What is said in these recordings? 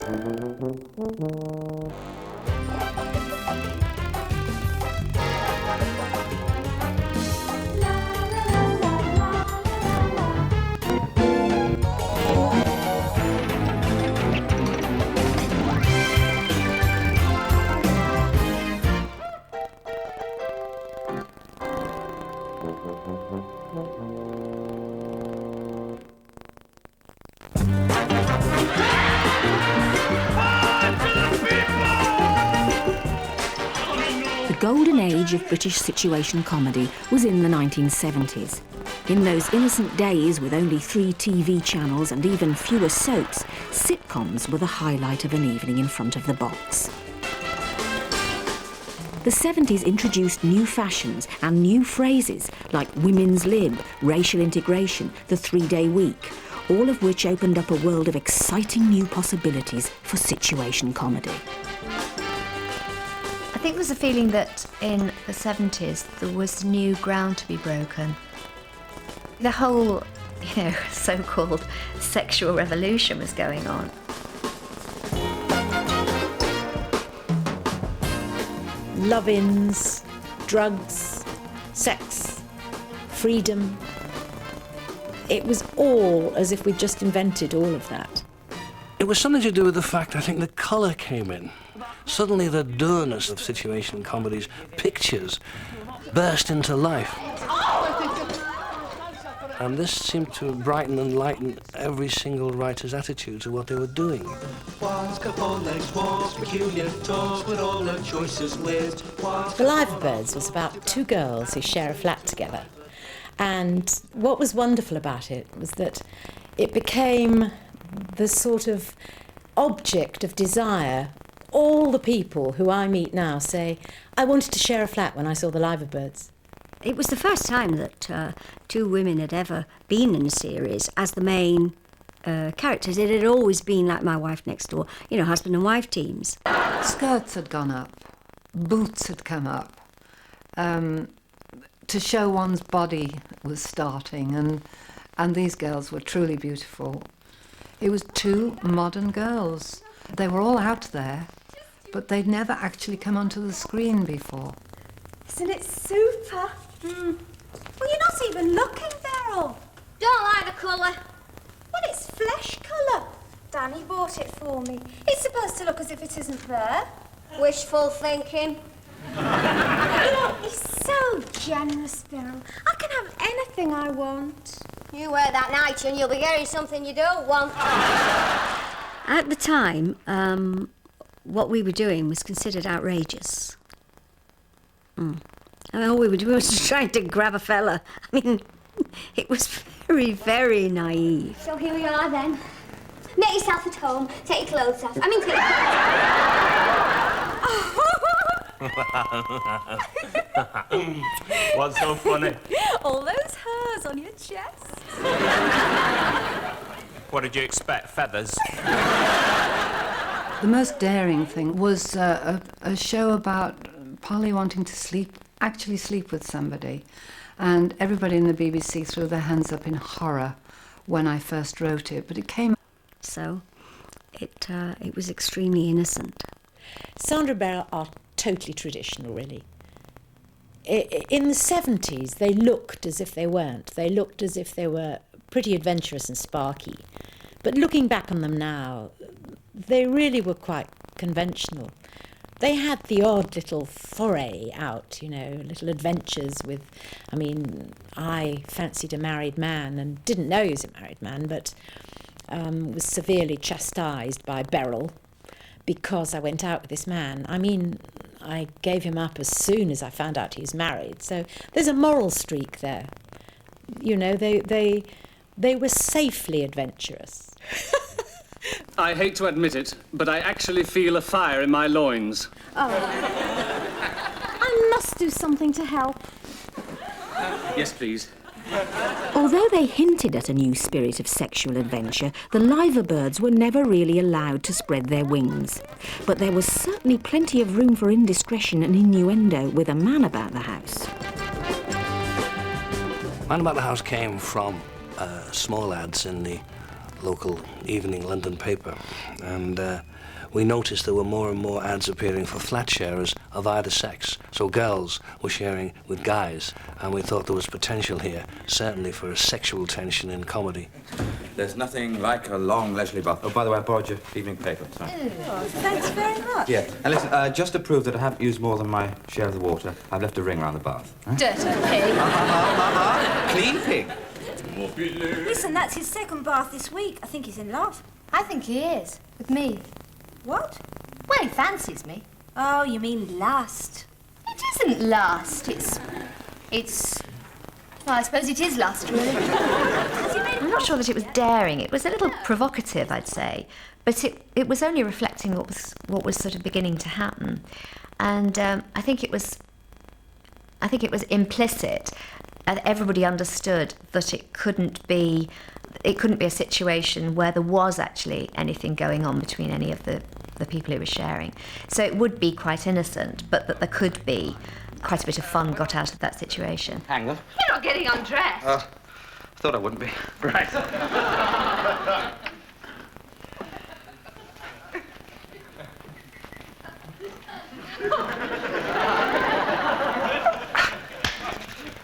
The golden age of British situation comedy was in the 1970s. In those innocent days with only 3 TV channels and even fewer soaps, sitcoms were the highlight of an evening in front of the box. The 70s introduced new fashions and new phrases like women's lib, racial integration, the 3-day week, all of which opened up a world of exciting new possibilities for situation comedy. I think there was a feeling that in the 70s there was new ground to be broken. The whole, so-called sexual revolution was going on. Love-ins, drugs, sex, freedom. It was all as if we'd just invented all of that. It was something to do with the fact, I think, the colour came in. Suddenly the dourness of situation comedies, pictures, burst into life. And this seemed to brighten and lighten every single writer's attitude to what they were doing. The Live Birds was about 2 girls who share a flat together. And what was wonderful about it was that it became the sort of object of desire. All the people who I meet now say, I wanted to share a flat when I saw the Live Birds. It was the first time that 2 women had ever been in a series as the main characters. It had always been like My Wife Next Door, husband and wife teams. Skirts had gone up, boots had come up. To show one's body was starting, and these girls were truly beautiful. It was 2 modern girls. They were all out there, but they'd never actually come onto the screen before. Isn't it super? Well, you're not even looking, Beryl. Don't like the colour. Well, it's flesh colour. Danny bought it for me. It's supposed to look as if it isn't there. Wishful thinking. He's so generous, Beryl. I can have anything I want. You wear that night and you'll be getting something you don't want. At the time, what we were doing was considered outrageous. All we were doing was trying to grab a fella. It was very, very naive. So here we are then. Make yourself at home. Take your clothes off. Take your What's so funny? All those hairs on your chest. What did you expect? Feathers? The most daring thing was a show about Polly wanting to actually sleep with somebody. And everybody in the BBC threw their hands up in horror when I first wrote it, but it came. So it was extremely innocent. Sandra Beryl are totally traditional, really. In the 70s, they looked as if they weren't. They looked as if they were pretty adventurous and sparky. But looking back on them now, they really were quite conventional. They had the odd little foray out, little adventures with... I fancied a married man and didn't know he was a married man, but was severely chastised by Beryl because I went out with this man. I gave him up as soon as I found out he was married. So there's a moral streak there. They were safely adventurous. I hate to admit it, but I actually feel a fire in my loins. Oh. I must do something to help. Yes, please. Although they hinted at a new spirit of sexual adventure, the Live Birds were never really allowed to spread their wings. But there was certainly plenty of room for indiscretion and innuendo with A Man About the House. Man About the House came from small ads in the local evening London paper, and we noticed there were more and more ads appearing for flat sharers of either sex. So girls were sharing with guys, and we thought there was potential here, certainly for a sexual tension in comedy. There's nothing like a long leisurely bath. Oh, by the way, I borrowed your evening paper. Sorry. Oh, thanks very much. Yeah, and listen, just to prove that I haven't used more than my share of the water, I've left a ring around the bath. Huh? Dirty pig. Clean pig. Listen, that's his second bath this week. I think he's in love. I think he is. With me. What? Well, he fancies me. Oh, you mean lust. It isn't lust. It's... Well, I suppose it is lust, really. I'm not sure that it was daring. It was a little provocative, I'd say, but it was only reflecting what was sort of beginning to happen, and I think it was implicit, and everybody understood that it couldn't be a situation where there was actually anything going on between any of the people who were sharing. So it would be quite innocent, but that there could be quite a bit of fun got out of that situation. Hang on. You're not getting undressed. I thought I wouldn't be. Right.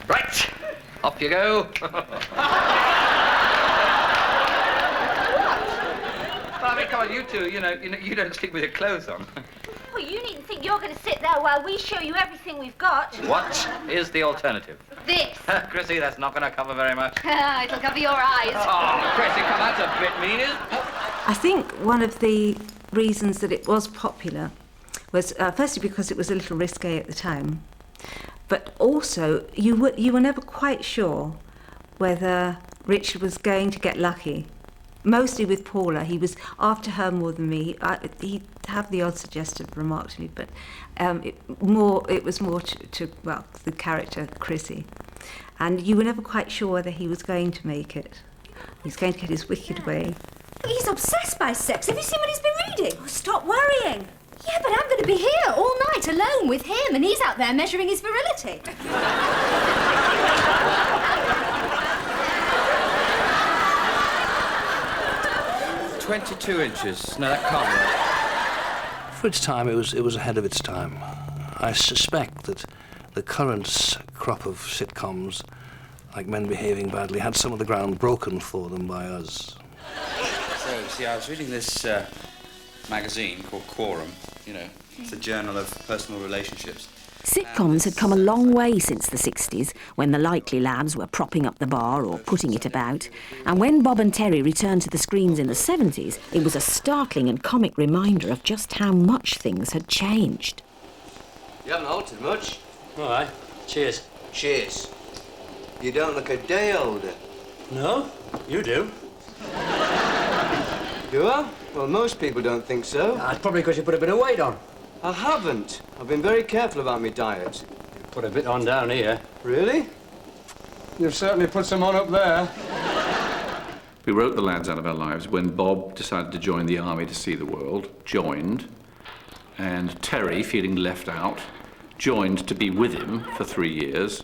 Right. Off you go. Well, I mean, come on, you two, you don't sleep with your clothes on. Well, you needn't think you're going to sit there while we show you everything we've got. What is the alternative? This. Chrissy, that's not going to cover very much. It'll cover your eyes. Oh, Chrissy, come on, that's a bit mean, isn't it? I think one of the reasons that it was popular was firstly because it was a little risque at the time, but also you were never quite sure whether Richard was going to get lucky. Mostly with Paula, he was after her more than me. He'd have the odd suggestive remark to me, but it was more to the character Chrissy, and you were never quite sure whether he was going to make it. He's going to get his wicked way. He's obsessed by sex. Have you seen what he's been reading? Oh, stop worrying. Yeah, but I'm going to be here all night alone with him, and he's out there measuring his virility. 22 inches. No, that can't work. For its time, it was ahead of its time. I suspect that the current crop of sitcoms, like Men Behaving Badly, had some of the ground broken for them by us. So, see, I was reading this magazine called Quorum. It's a journal of personal relationships. Sitcoms had come a long way since the 60s, when the Likely Lads were propping up the bar or putting it about. And when Bob and Terry returned to the screens in the 70s, it was a startling and comic reminder of just how much things had changed. You haven't altered much. All right. Cheers. Cheers. You don't look a day older. No, you do. Do I? Well, most people don't think so. That's probably because you put a bit of weight on. I haven't. I've been very careful about my diet. Put a bit on down here. Really? You've certainly put some on up there. We wrote The Lads Out of Our Lives when Bob decided to join the army to see the world, joined, and Terry, feeling left out, joined to be with him for 3 years,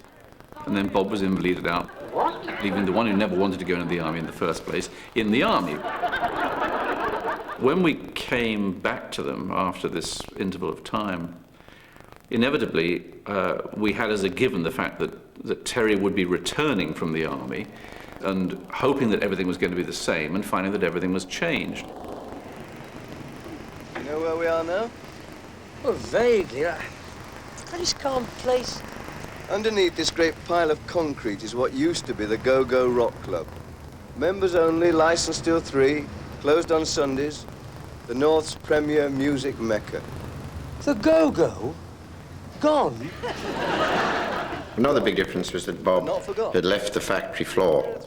and then Bob was invalided out, leaving the one who never wanted to go into the army in the first place in the army. When we came back to them after this interval of time, inevitably we had as a given the fact that Terry would be returning from the army and hoping that everything was going to be the same and finding that everything was changed. You know where we are now? Well, vaguely. I just can't place. Underneath this great pile of concrete is what used to be the Go-Go Rock Club. Members only, licensed till 3, closed on Sundays. The North's premier music mecca. The Go-Go? Gone? Another big difference was that Bob had left the factory floor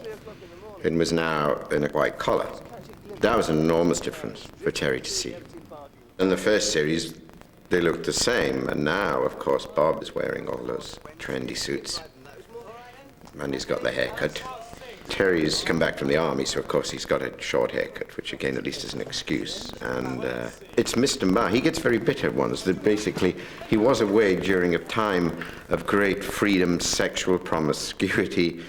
and was now in a white collar. That was an enormous difference for Terry to see. In the first series, they looked the same, and now, of course, Bob is wearing all those trendy suits. And he's got the haircut. Terry's come back from the army, so of course he's got a short haircut, which again at least is an excuse. And it's Mr. Ma. He gets very bitter ones that basically he was away during a time of great freedom, sexual promiscuity,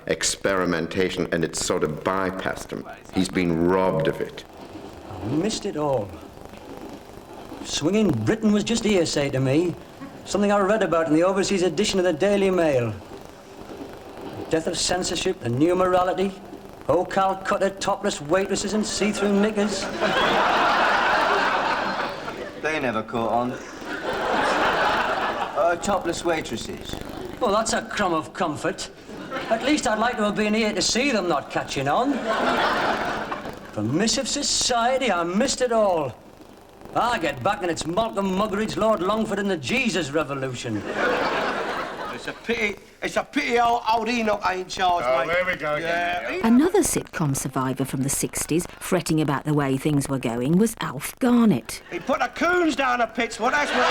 experimentation, and it's sort of bypassed him. He's been robbed of it. I missed it all. Swinging Britain was just hearsay to me. Something I read about in the overseas edition of the Daily Mail. The death of censorship, the new morality, old Calcutta topless waitresses and see-through knickers. They never caught on. Topless waitresses. Well, that's a crumb of comfort. At least I'd like to have been here to see them not catching on. Permissive society, I missed it all. I get back and it's Malcolm Muggeridge, Lord Longford and the Jesus Revolution. It's a pity old Enoch ain't in charge, mate. There we go again. Another sitcom survivor from the 60s, fretting about the way things were going, was Alf Garnett. He put the coons down the pits, well, that's what...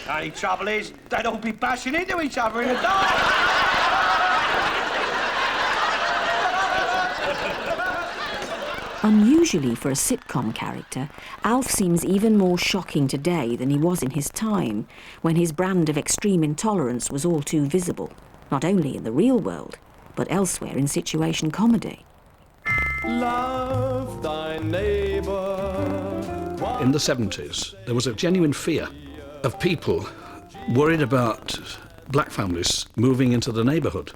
Only trouble is, they'd all be bashing into each other in the dark. Unusually for a sitcom character, Alf seems even more shocking today than he was in his time, when his brand of extreme intolerance was all too visible, not only in the real world, but elsewhere in situation comedy. Love thy neighbour. In the 70s, there was a genuine fear of people worried about black families moving into the neighbourhood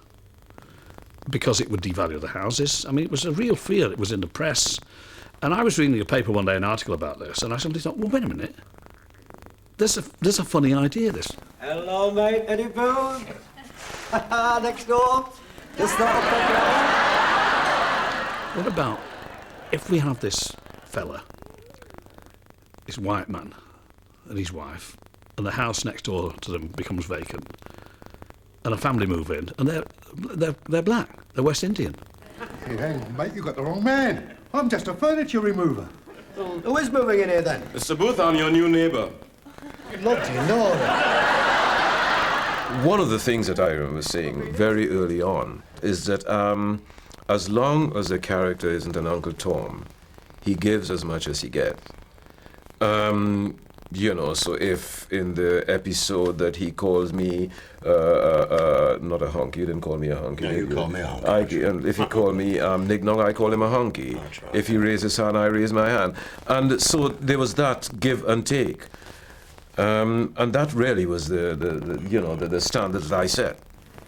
because it would devalue the houses. I mean, it was a real fear. It was in the press. And I was reading a paper one day, an article about this, and I suddenly thought, well, wait a minute. There's a funny idea, this. Hello, mate, Eddie Boone. Next door. Just not What about if we have this fella, this white man and his wife, and the house next door to them becomes vacant, and a family move in, and they're black, they're West Indian. Hey, mate, you got the wrong man. I'm just a furniture remover. Who is moving in here, then? Mr. Booth, I'm your new neighbour. Bloody Lord. One of the things that I remember seeing very early on is that as long as the character isn't an Uncle Tom, he gives as much as he gets. You know, so if in the episode that he calls me, not a hunky, you didn't call me a hunky. No, you call me a hunky. And if he called me Nig Nog, I call him a hunky. Right. If he raised his hand, I raise my hand. And so there was that give and take. And that really was the standard that I set.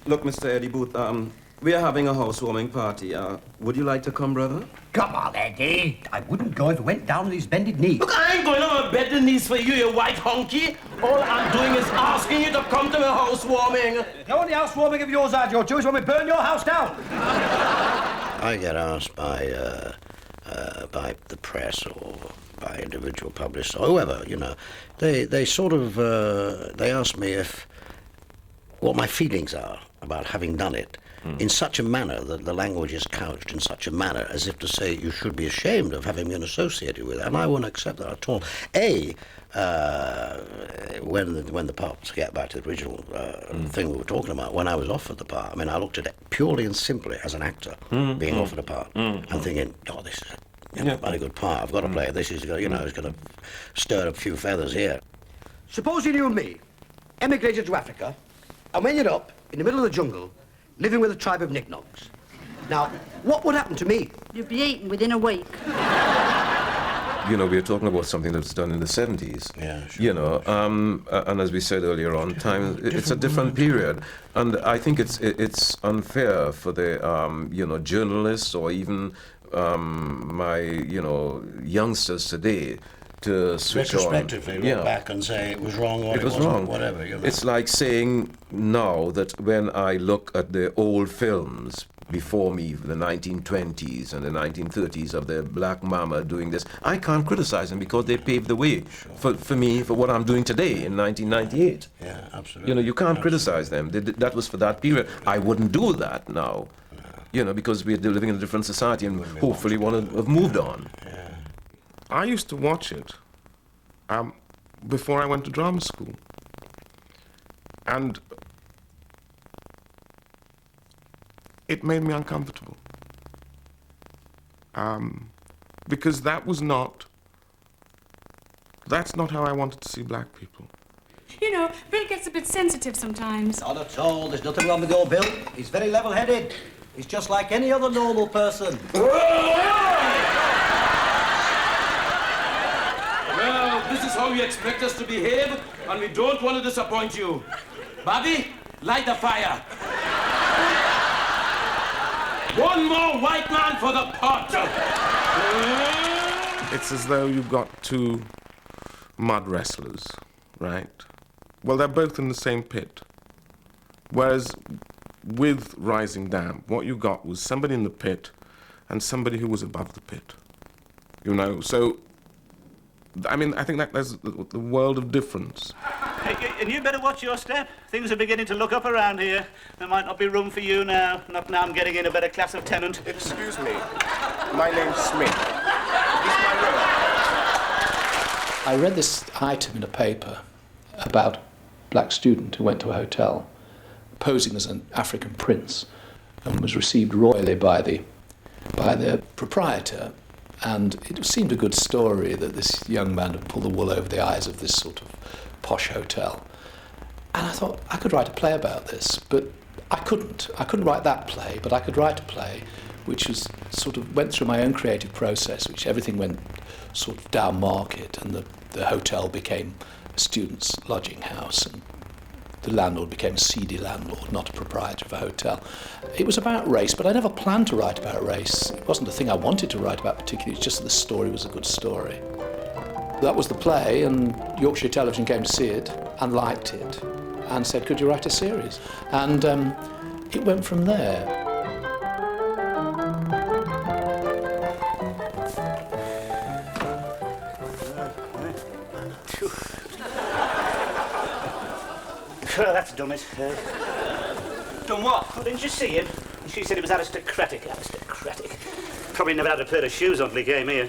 Look, Mr. Eddie Booth, we are having a housewarming party. Would you like to come, brother? Come on, Eddie. I wouldn't go if it went down on his bended knee. Look, I ain't going on a bended knees for you, you white honky. All I'm doing is asking you to come to my housewarming. The only housewarming of yours, George, is when we burn your house down. I get asked by the press or by individual publicists or whoever, you know, they sort of they ask me what my feelings are about having done it. In such a manner that the language is couched in such a manner as if to say you should be ashamed of having been associated with it, and I won't accept that at all. When the part, to get back to the original thing we were talking about, when I was offered the part, I mean, I looked at it purely and simply as an actor being offered a part and thinking, oh, this is a very good part. I've got to play it. This is, you know, it's going to stir a few feathers here. Supposing you and me emigrated to Africa, and we ended up in the middle of the jungle, living with a tribe of knick-knocks. Now, what would happen to me? You'd be eaten within a week. You know, we're talking about something that was done in the 70s. Yeah, sure. You know, and as we said earlier on, it's a different period. And I think it's unfair for the, journalists or even my, youngsters today to switch retrospectively on. look back and say it was wrong or it was wasn't, wrong. Whatever, you know. It's like saying now that when I look at the old films before me, the 1920s and the 1930s of the black mama doing this, I can't criticize them because they paved the way for me for what I'm doing today in 1998. Yeah, absolutely. You know, you can't criticize them. That was for that period. I wouldn't do that now. You know, because we're living in a different society and hopefully want to have moved on. I used to watch it before I went to drama school. And it made me uncomfortable. Because that's not how I wanted to see black people. You know, Bill gets a bit sensitive sometimes. Not at all. There's nothing wrong with your Bill. He's very level-headed. He's just like any other normal person. Well, this is how you expect us to behave, and we don't want to disappoint you. Bobby, light the fire. One more white man for the pot. It's as though you've got two mud wrestlers, right? Well, they're both in the same pit. Whereas with Rising Damp, what you got was somebody in the pit and somebody who was above the pit. You know, so, I mean, I think that there's the world of difference. And you better watch your step. Things are beginning to look up around here. There might not be room for you now. Not now I'm getting in a better class of tenant. Excuse me. My name's Smith. I read this item in a paper about a black student who went to a hotel posing as an African prince and was received royally by the proprietor. And it seemed a good story that this young man had pulled the wool over the eyes of this sort of posh hotel. And I thought I could write a play about this, but I couldn't. I couldn't write that play, but I could write a play which was sort of went through my own creative process, which everything went sort of down market, and the hotel became a student's lodging house, and the landlord became a seedy landlord, not a proprietor of a hotel. It was about race, but I never planned to write about race. It wasn't a thing I wanted to write about particularly, it's just that the story was a good story. That was the play, and Yorkshire Television came to see it and liked it and said, could you write a series? And it went from there. Well, that's done it. Done what? Well, didn't you see him? She said it was aristocratic. Aristocratic. Probably never had a pair of shoes on till he came here.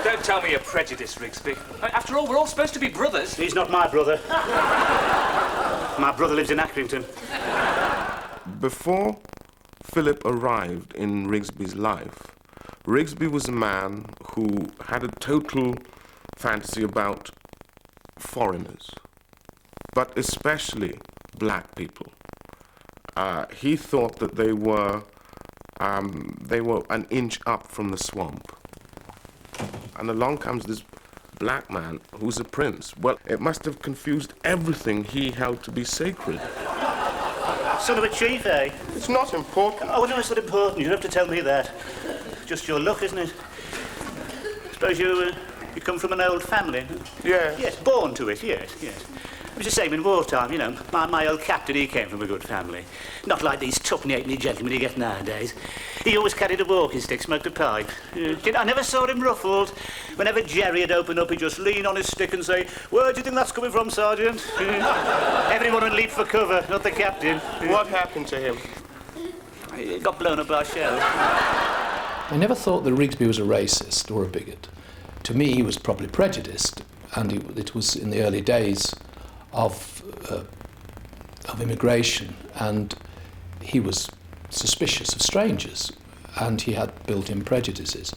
Don't tell me you're prejudiced, Rigsby. After all, we're all supposed to be brothers. He's not my brother. My brother lives in Accrington. Before Philip arrived in Rigsby's life, Rigsby was a man who had a total fantasy about foreigners, but especially black people. He thought that they were an inch up from the swamp. And along comes this black man who's a prince. Well, it must have confused everything he held to be sacred. Son of a chief, eh? It's not important. Oh, no, it's not important. You don't have to tell me that. Just your luck, isn't it? Suppose you come from an old family? Yes. Yes, born to it, yes. It was the same in wartime, you know. My old captain, he came from a good family. Not like these tuppenny-halfpenny gentlemen you get nowadays. He always carried a walking stick, smoked a pipe. I never saw him ruffled. Whenever Jerry had opened up, he'd just lean on his stick and say, where do you think that's coming from, Sergeant? Everyone would leap for cover, not the captain. What happened to him? He got blown up by a shell. I never thought that Rigsby was a racist or a bigot. To me, he was probably prejudiced, and it was in the early days of immigration, and he was suspicious of strangers, and he had built-in prejudices.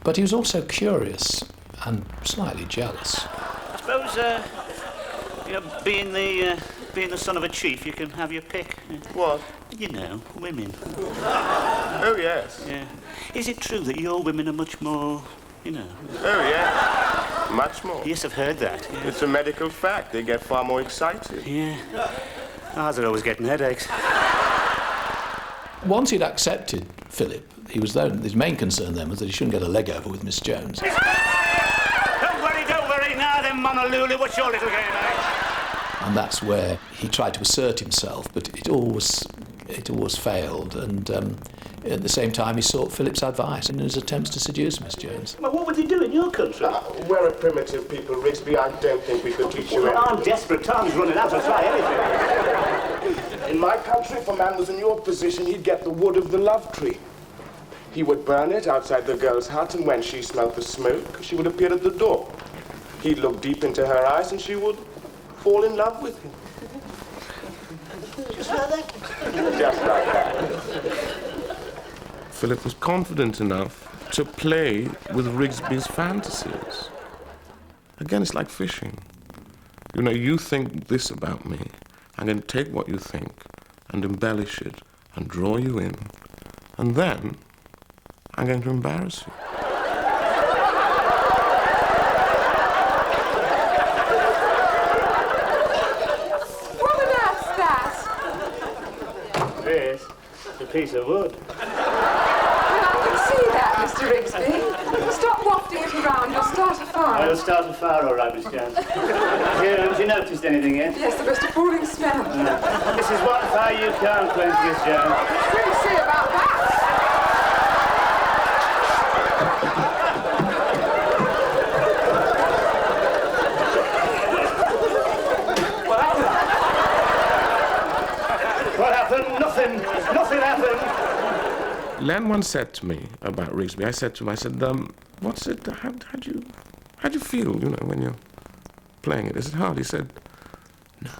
But he was also curious and slightly jealous. I suppose, being the son of a chief, you can have your pick. What? You know, women. Oh, yes. Yeah. Is it true that your women are much more, you know? Oh, yes. Much more. Yes, I've heard that. Yeah. It's a medical fact. They get far more excited. Yeah. Ours are always getting headaches. Once he'd accepted Philip, his main concern then was that he shouldn't get a leg over with Miss Jones. Don't worry now then, Monolulu. What's your little game, eh? And that's where he tried to assert himself, but it always failed. And at the same time, he sought Philip's advice in his attempts to seduce Miss Jones. Well, what would he do in your country? We're a primitive people, Rigsby. I don't think we could teach you anything. I'm desperate. Time's running out. I'll try anything. In my country, if a man was in your position, he'd get the wood of the love tree. He would burn it outside the girl's hut, and when she smelled the smoke, she would appear at the door. He'd look deep into her eyes, and she would fall in love with him. Just like that? Just like that. Philip was confident enough to play with Rigsby's fantasies. Again, it's like fishing. You know, you think this about me. I'm going to take what you think and embellish it and draw you in. And then I'm going to embarrass you. What on earth's that? This is a piece of wood. Well, I can see that, Mr. Rigsby. Stop wafting it around, you'll start a fire. I'll start a fire, all right, Miss Jones. Have you noticed anything yet? Yes, the most appalling smell. This is one fire you can't quench, Miss Jones. What do you say about that? What happened? Nothing. Nothing happened. Len once said to me about Rigsby, I said to him, what's it, how do you feel, you know, when you're playing it? Is it hard? He said, no.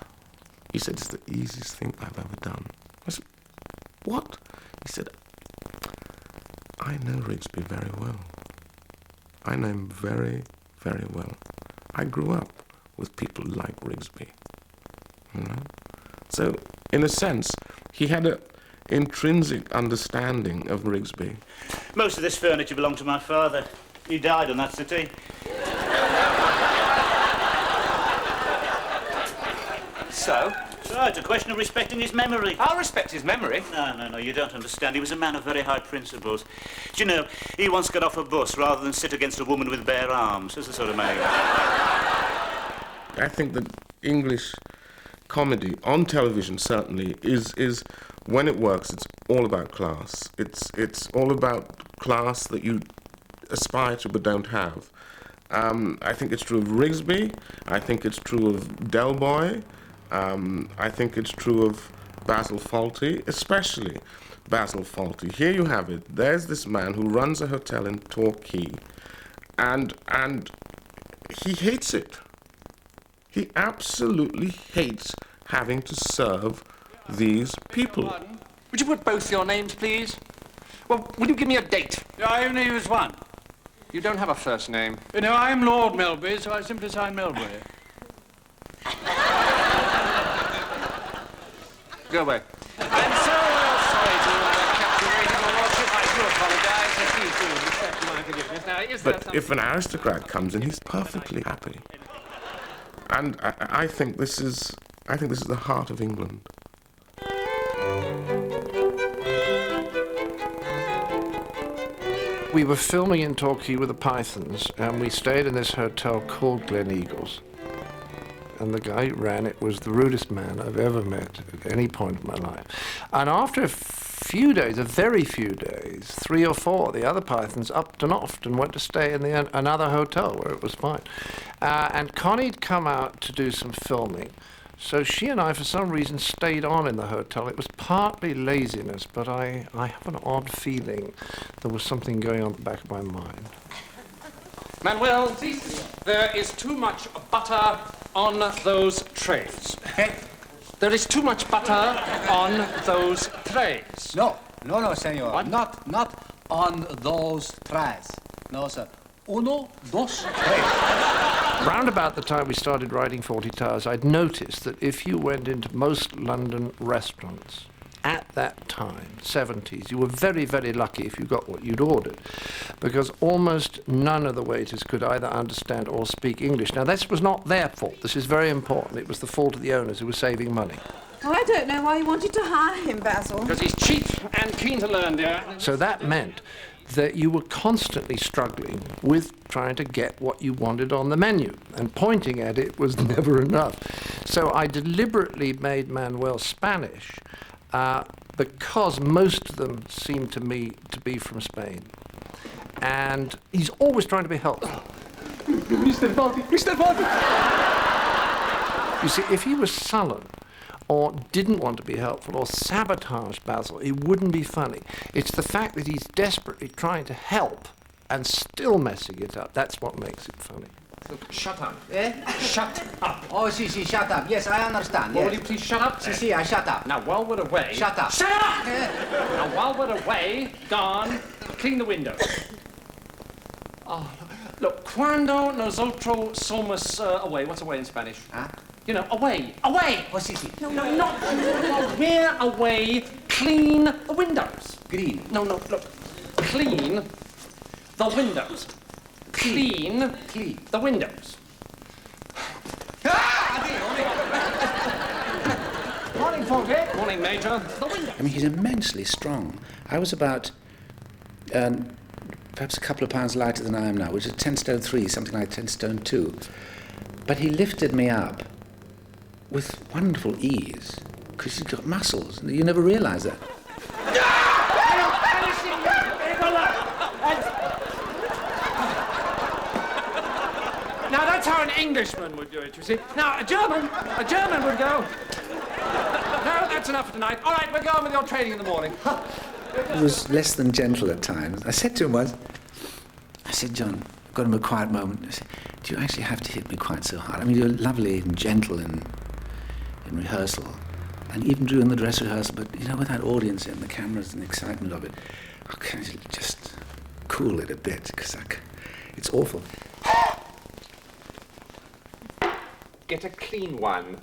He said, it's the easiest thing I've ever done. I said, what? He said, I know Rigsby very well. I know him very, very well. I grew up with people like Rigsby, you know? So, in a sense, he had an intrinsic understanding of Rigsby. Most of this furniture belonged to my father. He died on that settee. So? So, it's a question of respecting his memory. I'll respect his memory. No, you don't understand. He was a man of very high principles. Do you know, he once got off a bus rather than sit against a woman with bare arms. That's the sort of man. I think that English comedy on television certainly is when it works, it's all about class. It's all about class that you aspire to but don't have. I think it's true of Rigsby. I think it's true of Del Boy. I think it's true of Basil Fawlty, especially Basil Fawlty. Here you have it. There's this man who runs a hotel in Torquay, and he hates it. He absolutely hates having to serve these people. Would you put both your names, please? Well, will you give me a date? I only use one. You don't have a first name. You know, I'm Lord Melbury, so I simply sign Melbury. Go away. I'm so sorry to capture waiting, Your Lordship. I do apologise. Please do accept my forgiveness. Now, is there But if an aristocrat comes in, he's perfectly happy. And I think this is the heart of England. We were filming in Torquay with the Pythons, and we stayed in this hotel called Glen Eagles. And the guy who ran it was the rudest man I've ever met at any point in my life. And after a few days, a very few days, 3 or 4, the other Pythons upped and offed and went to stay in another hotel where it was fine. And Connie'd come out to do some filming. So she and I, for some reason, stayed on in the hotel. It was partly laziness, but I have an odd feeling there was something going on at the back of my mind. Manuel, there is too much butter on those trays. There is too much butter on those trays. No, senor. What? Not on those trays. No, sir. Uno, dos, tres. Round about the time we started writing 40 Towers, I'd noticed that if you went into most London restaurants at that time, 70s, you were very, very lucky if you got what you'd ordered, because almost none of the waiters could either understand or speak English. Now, this was not their fault. This is very important. It was the fault of the owners who were saving money. Oh, I don't know why you wanted to hire him, Basil. Because he's cheap and keen to learn, dear. So that meant that you were constantly struggling with trying to get what you wanted on the menu, and pointing at it was never enough. So I deliberately made Manuel Spanish because most of them seemed to me to be from Spain. And he's always trying to be helpful. Mr. Fawlty! You see, if he was sullen or didn't want to be helpful or sabotaged Basil, it wouldn't be funny. It's the fact that he's desperately trying to help and still messing it up. That's what makes it funny. Look, shut up. Eh? Shut up. Oh, si, shut up. Yes, I understand. Well, Yes. will you please shut up? Si, I shut up. Now, while we're away... Shut up. Shut up! Eh? Now, while we're away, gone, clean the window. Oh, look, cuando nosotros somos away. What's away in Spanish? Huh? You know, away. Away! What's this? No, not... We're away. Clean the windows. Green. No, look. Clean the windows. Clean the windows. Morning, Foggy. Morning, Major. The windows. I mean, he's immensely strong. I was about perhaps a couple of pounds lighter than I am now, which is 10 stone 3, something like 10 stone 2. But he lifted me up with wonderful ease, because he's got muscles. You never realise that. Now, that's how an Englishman would do it, you see. Now, a German would go. No, that's enough for tonight. All right, we'll go on with your training in the morning. He was less than gentle at times. I said to him once, I said, John, I've got him a quiet moment. I said, do you actually have to hit me quite so hard? I mean, you're lovely and gentle in rehearsal, and even during the dress rehearsal, but, you know, with that audience and the cameras and the excitement of it, I can just cool it a bit, because it's awful. Get a clean one.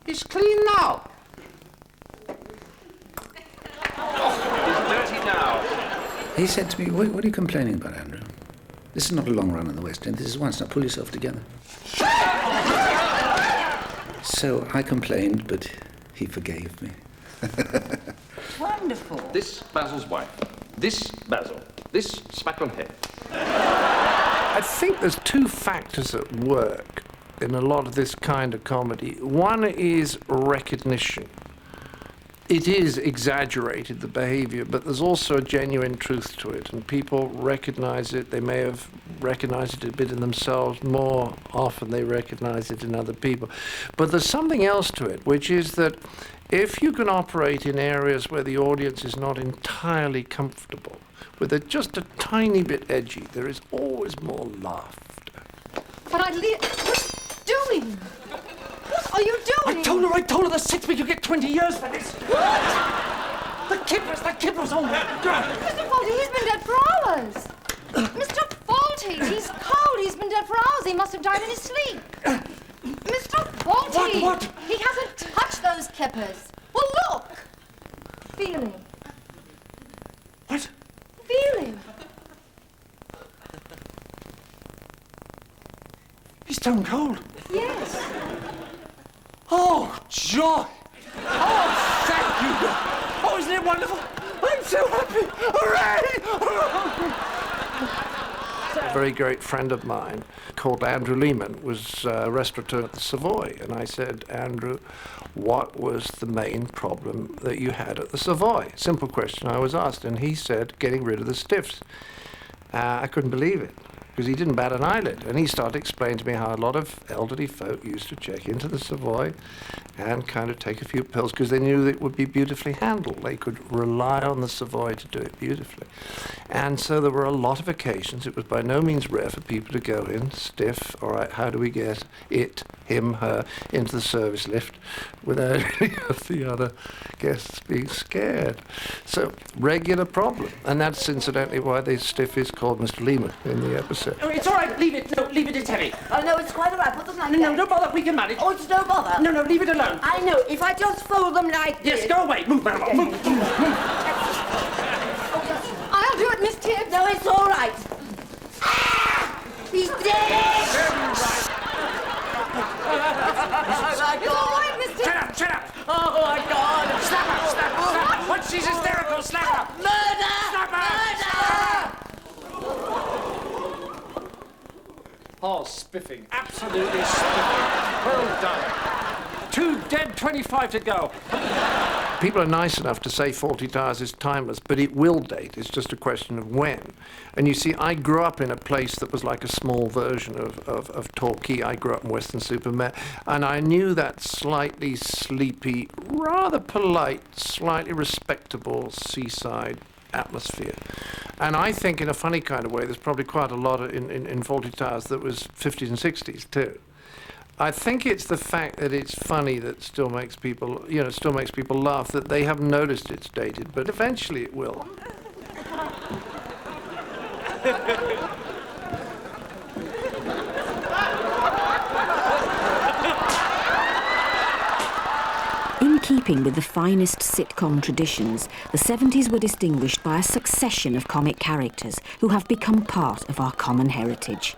It's clean now. It's dirty now. He said to me, what are you complaining about, Andrew? This is not a long run in the West End. This is once. Now pull yourself together. So I complained, but he forgave me. Wonderful. This Basil's wife. This Basil. This smack on head. I think there's two factors at work in a lot of this kind of comedy. One is recognition. It is exaggerated, the behavior, but there's also a genuine truth to it, and people recognize it. They may have recognized it a bit in themselves. More often they recognize it in other people. But there's something else to it, which is that if you can operate in areas where the audience is not entirely comfortable, where they're just a tiny bit edgy, there is always more laughter. But what are you doing? What are you doing? I told her the 6th week you get 20 years for this. What? The kippers, oh my God. Mr. Faulty, he's been dead for hours. Mr. Faulty, he's cold. He's been dead for hours. He must have died in his sleep. Mr. Faulty. What? He hasn't touched those kippers. Well, look. Feel him. What? Feel him. He's stone cold. Yes. Oh, joy! Oh, thank you! Oh, isn't it wonderful? I'm so happy! Hooray! A very great friend of mine called Andrew Lehman was a restaurateur at the Savoy, and I said, Andrew, what was the main problem that you had at the Savoy? Simple question I was asked, and he said, getting rid of the stiffs. I couldn't believe it, because he didn't bat an eyelid. And he started explaining to me how a lot of elderly folk used to check into the Savoy and kind of take a few pills because they knew that it would be beautifully handled. They could rely on the Savoy to do it beautifully. And so there were a lot of occasions, it was by no means rare for people to go in stiff, all right, how do we get it, him, her, into the service lift without any of the other guests being scared. So, regular problem. And that's incidentally why the stiff is called Mr. Lehman in the episode. Oh, it's all right, leave it. No, leave it, it's heavy. Oh, no, it's quite all right. Put them like No, don't bother, we can manage. Oh, it's no bother. No, leave it alone. I know. If I just fold them like this... Yes, go away. Move, Marilyn. Move. I'll do it, Miss Tibbs. No, it's all right. Ah! He's dead! Oh, my God. It's all right, Miss Tibbs. Shut up. Oh, my God. Slap her. Once she's hysterical, slap her. Murder! Slap her. Oh, spiffing. Absolutely spiffing. Well done. 2 dead, 25 to go. People are nice enough to say Fawlty Towers is timeless, but it will date. It's just a question of when. And you see, I grew up in a place that was like a small version of Torquay. I grew up in Weston-super-Mare, and I knew that slightly sleepy, rather polite, slightly respectable seaside atmosphere. And I think in a funny kind of way, there's probably quite a lot in Fawlty Towers that was 50s and 60s too. I think it's the fact that it's funny that still makes people, still makes people laugh, that they haven't noticed it's dated, but eventually it will. keeping with the finest sitcom traditions, the 70s were distinguished by a succession of comic characters who have become part of our common heritage,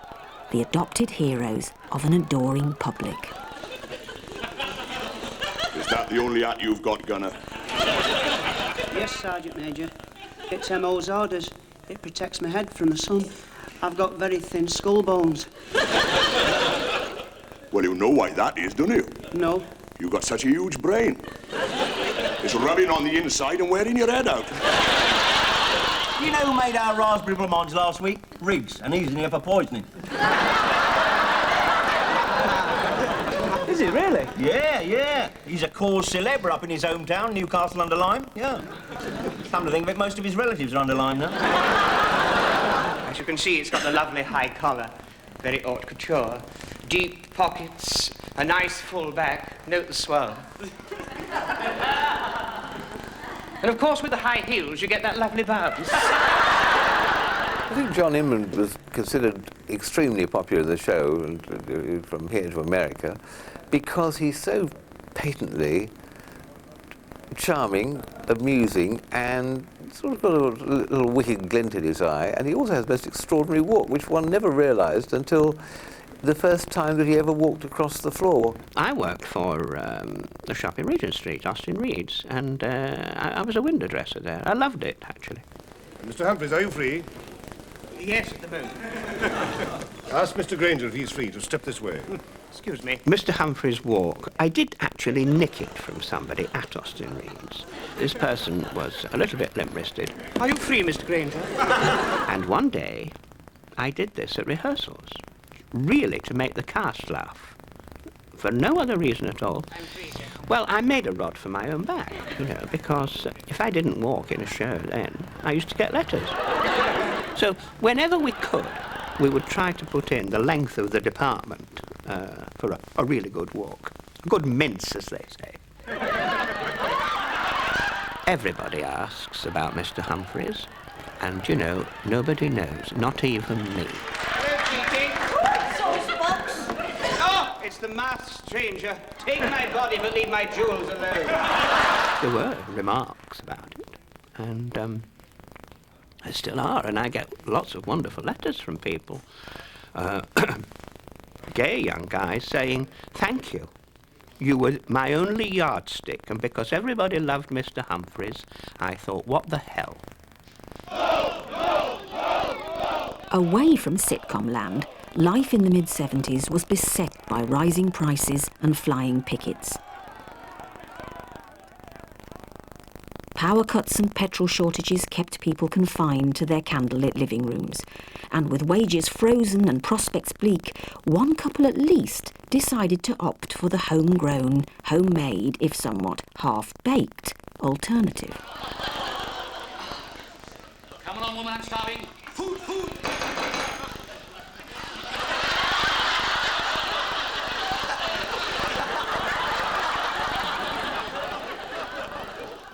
the adopted heroes of an adoring public. Is that the only hat you've got, Gunner? Yes, Sergeant Major. It's MO's orders. It protects my head from the sun. I've got very thin skull bones. Well, you know why that is, don't you? No. You've got such a huge brain. It's rubbing on the inside and wearing your head out. You know who made our raspberry blancmange last week? Riggs, and he's in here for poisoning. Is he really? Yeah. He's a cause célèbre up in his hometown, Newcastle under Lyme. Yeah. Come to think of it, most of his relatives are under Lyme now. As you can see, it's got the lovely high collar, very haute couture, deep pockets, a nice full back, note the swell. And of course, with the high heels, you get that lovely bounce. I think John Inman was considered extremely popular in the show, and from here to America, because he's so patently charming, amusing, and sort of got a little wicked glint in his eye, and he also has the most extraordinary walk, which one never realised until the first time that he ever walked across the floor. I worked for a shop in Regent Street, Austin Reed's, and I was a window dresser there. I loved it, actually. Mr. Humphreys, are you free? Yes, at the moment. Ask Mr. Granger if he's free to step this way. Excuse me. Mr. Humphrey's walk, I did actually nick it from somebody at Austin Reed's. This person was a little bit limp-wristed. Are you free, Mr. Granger? And one day, I did this at rehearsals, really to make the cast laugh, for no other reason at all. Well, I made a rod for my own back, you know, because if I didn't walk in a show then, I used to get letters. So whenever we could, we would try to put in the length of the department for a really good walk. A good mince, as they say. Everybody asks about Mr. Humphreys, and, you know, nobody knows, not even me. Oh, it's the masked stranger. Take my body, but leave my jewels alone. There were remarks about it, and there still are, and I get lots of wonderful letters from people. Gay young guys saying, thank you. You were my only yardstick, and because everybody loved Mr. Humphreys, I thought, what the hell? Away from sitcom land, life in the mid-70s was beset by rising prices and flying pickets. Power cuts and petrol shortages kept people confined to their candlelit living rooms. And with wages frozen and prospects bleak, one couple at least decided to opt for the homegrown, homemade, if somewhat half-baked alternative. Come along, woman, I'm starving. Food, food!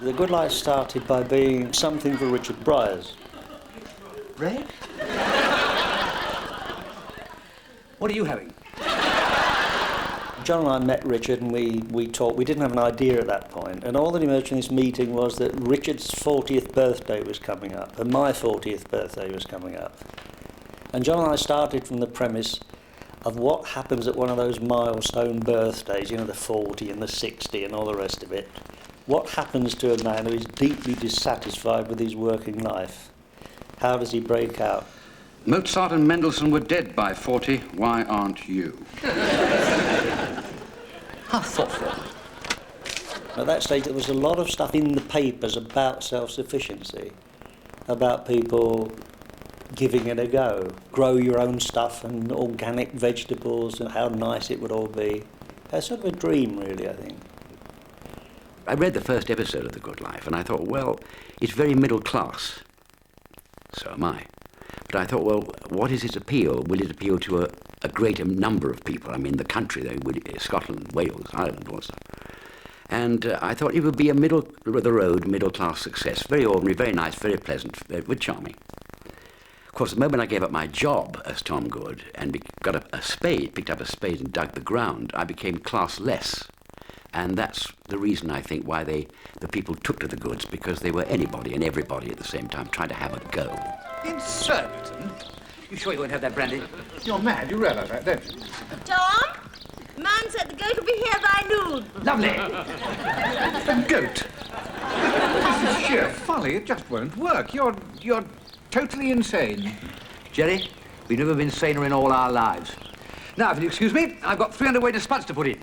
The Good Life started by being something for Richard Bryars. Red? What are you having? John and I met Richard and we talked. We didn't have an idea at that point, and all that emerged from this meeting was that Richard's 40th birthday was coming up, and my 40th birthday was coming up. And John and I started from the premise of what happens at one of those milestone birthdays, you know, the 40 and the 60 and all the rest of it. What happens to a man who is deeply dissatisfied with his working life? How does he break out? Mozart and Mendelssohn were dead by 40. Why aren't you? How thoughtful. At that stage, there was a lot of stuff in the papers about self-sufficiency, about people giving it a go. Grow your own stuff and organic vegetables and how nice it would all be. It's sort of a dream, really, I think. I read the first episode of The Good Life, and I thought, well, it's very middle class. So am I. But I thought, well, what is its appeal? Will it appeal to a greater number of people? I mean, the country, Scotland, Wales, Ireland, all that stuff. And I thought it would be a middle-of-the-road, middle-class success. Very ordinary, very nice, very pleasant, very charming. Of course, the moment I gave up my job as Tom Good and got a spade, picked up a spade and dug the ground, I became classless. And that's the reason, I think, why the people took to the goods, because they were anybody and everybody at the same time, trying to have a go. In Surbiton? You sure you won't have that brandy? You're mad, you realise that, don't you? Tom, the man said the goat will be here by noon. Lovely. A goat? This is sheer folly. It just won't work. You're totally insane. Jerry, we've never been saner in all our lives. Now, if you'll excuse me, I've got 300 weight of spuds to put in.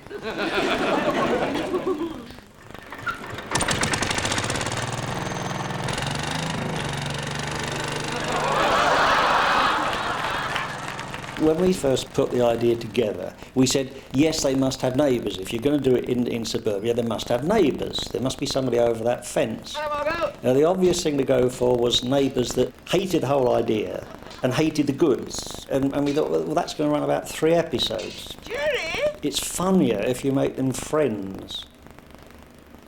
When we first put the idea together, we said, yes, they must have neighbours. If you're going to do it in suburbia, they must have neighbours. There must be somebody over that fence. Now, the obvious thing to go for was neighbours that hated the whole idea and hated the goods. And we thought, well, that's going to run about 3 episodes. Jerry? It's funnier if you make them friends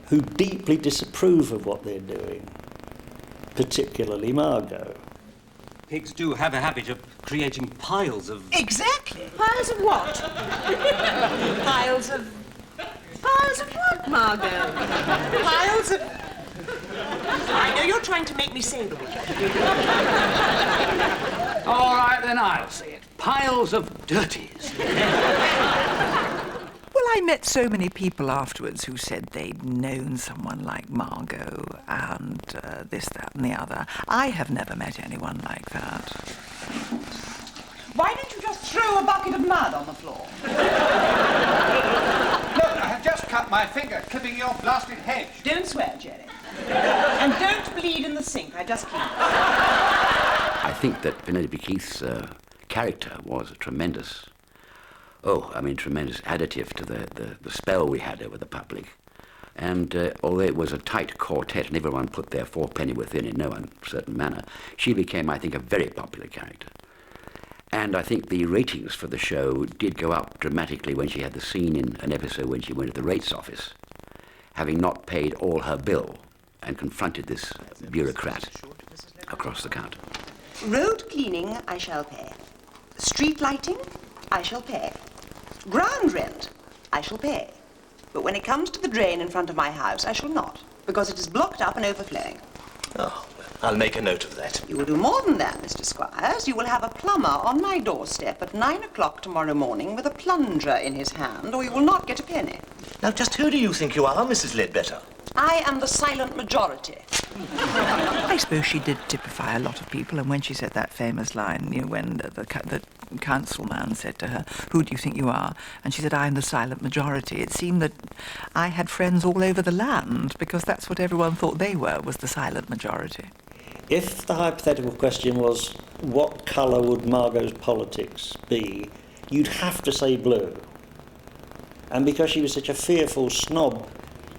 who deeply disapprove of what they're doing, particularly Margot. Pigs do have a habit of creating piles of... Exactly. Piles of what? Piles of... Piles of what, Margot? Piles of... I know you're trying to make me say the word. All right, then I'll say it. Piles of dirties. Well, I met so many people afterwards who said they'd known someone like Margot and this, that and the other. I have never met anyone like that. Why don't you just throw a bucket of mud on the floor? Look, I have just cut my finger clipping your blasted hedge. Don't swear, Jerry. And don't bleed in the sink. I just can't. I think that Penelope Keith's character was a tremendous additive to the spell we had over the public. And although it was a tight quartet and everyone put their fourpenny within in no uncertain manner, she became, I think, a very popular character. And I think the ratings for the show did go up dramatically when she had the scene in an episode when she went to the rates office, having not paid all her bill, and confronted this bureaucrat across the counter. Road cleaning, I shall pay. Street lighting, I shall pay. Ground rent, I shall pay. But when it comes to the drain in front of my house, I shall not, because it is blocked up and overflowing. Oh, I'll make a note of that. You will do more than that, Mr. Squires. You will have a plumber on my doorstep at 9 o'clock tomorrow morning with a plunger in his hand, or you will not get a penny. Now, just who do you think you are, Mrs. Ledbetter? I am the silent majority. I suppose she did typify a lot of people, and when she said that famous line, you know, when the councilman said to her, "Who do you think you are?" and she said, "I'm the silent majority," it seemed that I had friends all over the land, because that's what everyone thought they were, was the silent majority. If the hypothetical question was, what colour would Margot's politics be, you'd have to say blue. And because she was such a fearful snob,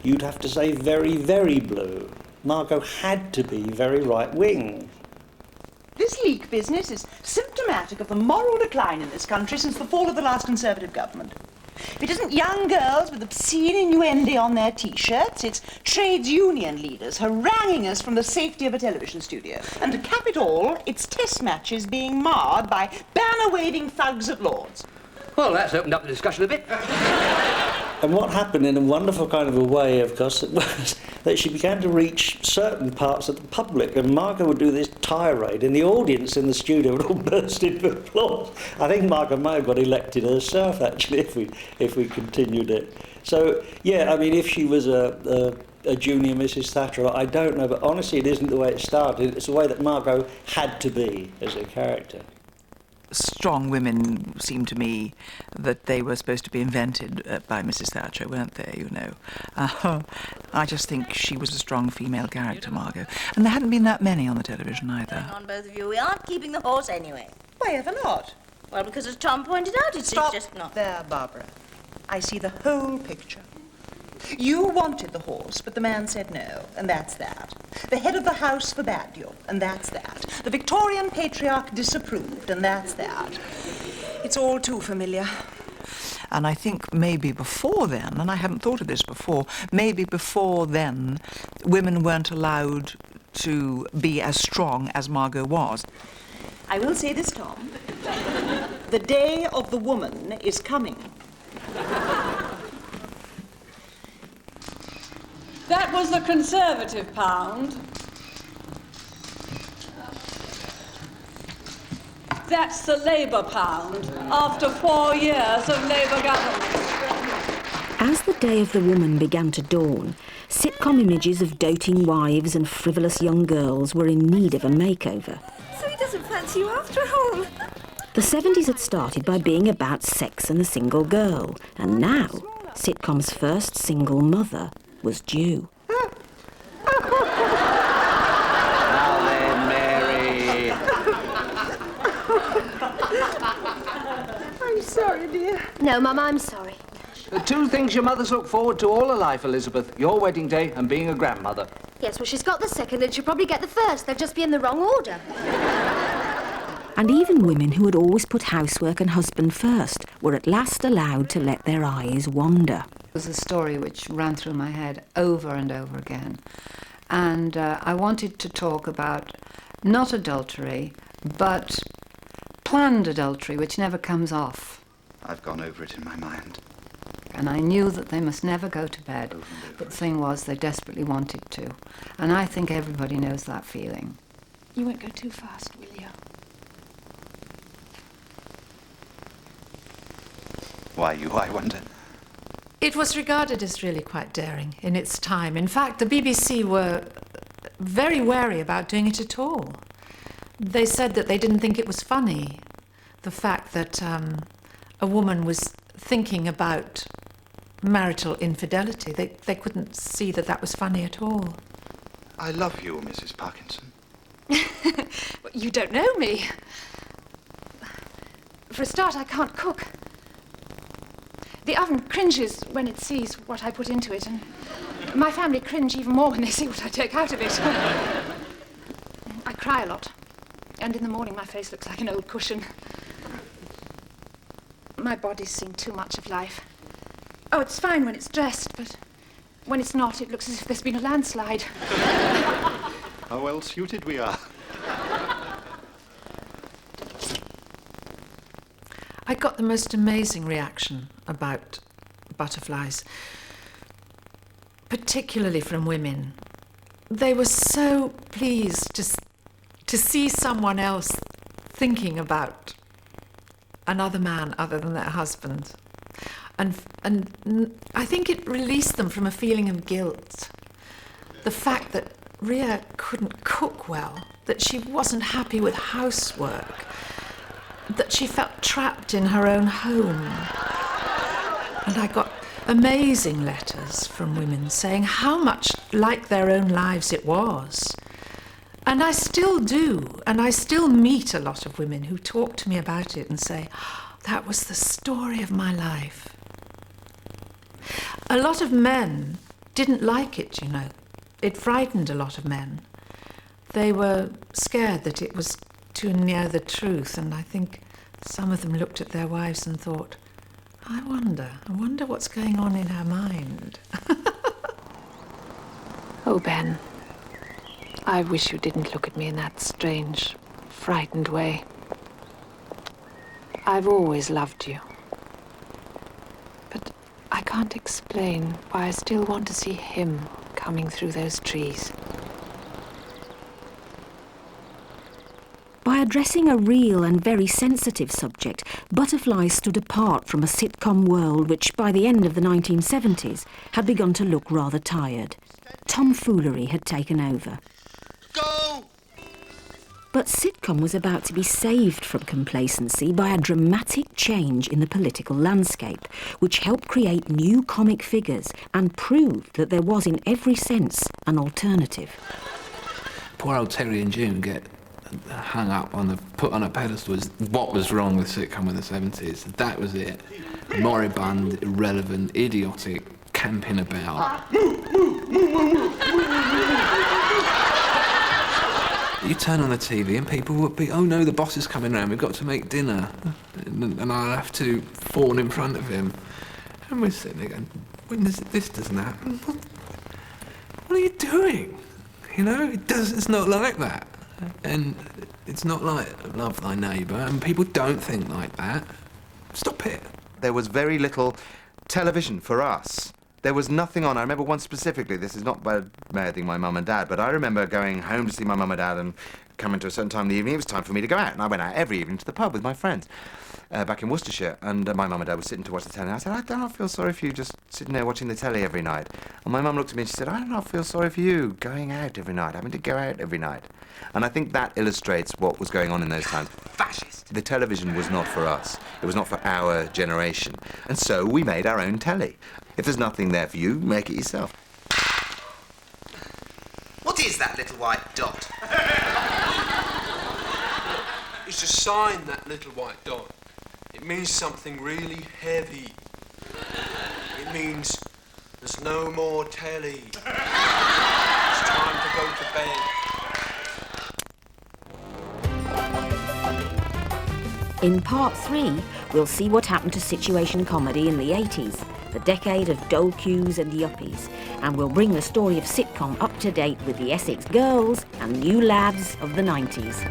you'd have to say very, very blue. Margot had to be very right-wing. This leak business is symptomatic of the moral decline in this country since the fall of the last Conservative government. If it isn't young girls with obscene innuendo on their T-shirts, it's trades union leaders haranguing us from the safety of a television studio. And to cap it all, it's test matches being marred by banner-waving thugs at Lord's. Well, that's opened up the discussion a bit. And what happened in a wonderful kind of a way, of course, was that she began to reach certain parts of the public, and Margot would do this tirade, and the audience in the studio would all burst into applause. I think Margot may have got elected herself, actually, if we continued it. So, yeah, I mean, if she was a junior Mrs. Thatcher, I don't know, but honestly, it isn't the way it started. It's the way that Margot had to be as a character. Strong women seemed to me that they were supposed to be invented by Mrs. Thatcher, weren't they, you know? I just think she was a strong female character, Margot. And there hadn't been that many on the television either. On both of you, we aren't keeping the horse anyway. Why ever not? Well, because as Tom pointed out, it's just not. There, Barbara. I see the whole picture. You wanted the horse, but the man said no, and that's that. The head of the house forbade you, and that's that. The Victorian patriarch disapproved, and that's that. It's all too familiar. And I think maybe before then, and I hadn't thought of this before, maybe before then, women weren't allowed to be as strong as Margot was. I will say this, Tom. The day of the woman is coming. That was the Conservative pound. That's the Labour pound, after 4 years of Labour government. As the day of the woman began to dawn, sitcom images of doting wives and frivolous young girls were in need of a makeover. So he doesn't fancy you after all. The 70s had started by being about sex and the single girl, and now sitcom's first single mother was due. Now then, Mary. I'm sorry, dear. No, Mum, I'm sorry. The two things your mother's looked forward to all her life, Elizabeth. Your wedding day and being a grandmother. Yes, well, she's got the second, and she'll probably get the first. They'll just be in the wrong order. And even women who had always put housework and husband first were at last allowed to let their eyes wander. It was a story which ran through my head over and over again. And I wanted to talk about not adultery, but planned adultery, which never comes off. I've gone over it in my mind. And I knew that they must never go to bed. But the thing was, they desperately wanted to. And I think everybody knows that feeling. You won't go too fast, will you? Why you, I wonder? It was regarded as really quite daring in its time. In fact, the BBC were very wary about doing it at all. They said that they didn't think it was funny, the fact that a woman was thinking about marital infidelity. They couldn't see that that was funny at all. I love you, Mrs. Parkinson. You don't know me. For a start, I can't cook. The oven cringes when it sees what I put into it, and my family cringe even more when they see what I take out of it. I cry a lot, and in the morning my face looks like an old cushion. My body's seen too much of life. Oh, it's fine when it's dressed, but when it's not, it looks as if there's been a landslide. How well suited we are. I got the most amazing reaction about butterflies, particularly from women. They were so pleased to see someone else thinking about another man other than their husband. And I think it released them from a feeling of guilt. The fact that Ria couldn't cook well, that she wasn't happy with housework, that she felt trapped in her own home. And I got amazing letters from women saying how much like their own lives it was. And I still do, and I still meet a lot of women who talk to me about it and say, that was the story of my life. A lot of men didn't like it, you know. It frightened a lot of men. They were scared that it was too near the truth, and I think some of them looked at their wives and thought, I wonder what's going on in her mind. Oh, Ben, I wish you didn't look at me in that strange, frightened way. I've always loved you. But I can't explain why I still want to see him coming through those trees. By addressing a real and very sensitive subject, Butterflies stood apart from a sitcom world which, by the end of the 1970s, had begun to look rather tired. Tomfoolery had taken over. Go! But sitcom was about to be saved from complacency by a dramatic change in the political landscape, which helped create new comic figures and proved that there was, in every sense, an alternative. Poor old Terry and June get hung up on put on a pedestal as what was wrong with sitcom in the 70s. That was it. Moribund, irrelevant, idiotic, camping about. You turn on the TV and people would be, oh no, the boss is coming round, we've got to make dinner. And I'll have to fawn in front of him. And we're sitting there going, when this doesn't happen, what are you doing? You know, it's not like that. And it's not like love thy neighbour, and people don't think like that. Stop it. There was very little television for us There was nothing on. I remember one specifically. This is not bad-mouthing my mum and dad, but I remember going home to see my mum and dad and coming to a certain time in the evening. It was time for me to go out, and I went out every evening to the pub with my friends back in Worcestershire. And my mum and dad were sitting to watch the telly. And I said, I don't feel sorry for you just sitting there watching the telly every night. And my mum looked at me and she said, I do not feel sorry for you going out every night, having to go out every night. And I think that illustrates what was going on in those times. Fascist! The television was not for us. It was not for our generation. And so we made our own telly. If there's nothing there for you, make it yourself. What is that little white dot? It's a sign, that little white dot. It means something really heavy. It means there's no more telly. It's time to go to bed. In part 3, we'll see what happened to situation comedy in the 80s, the decade of dole cues and yuppies, and we'll bring the story of sitcom up to date with the Essex girls and new lads of the 90s.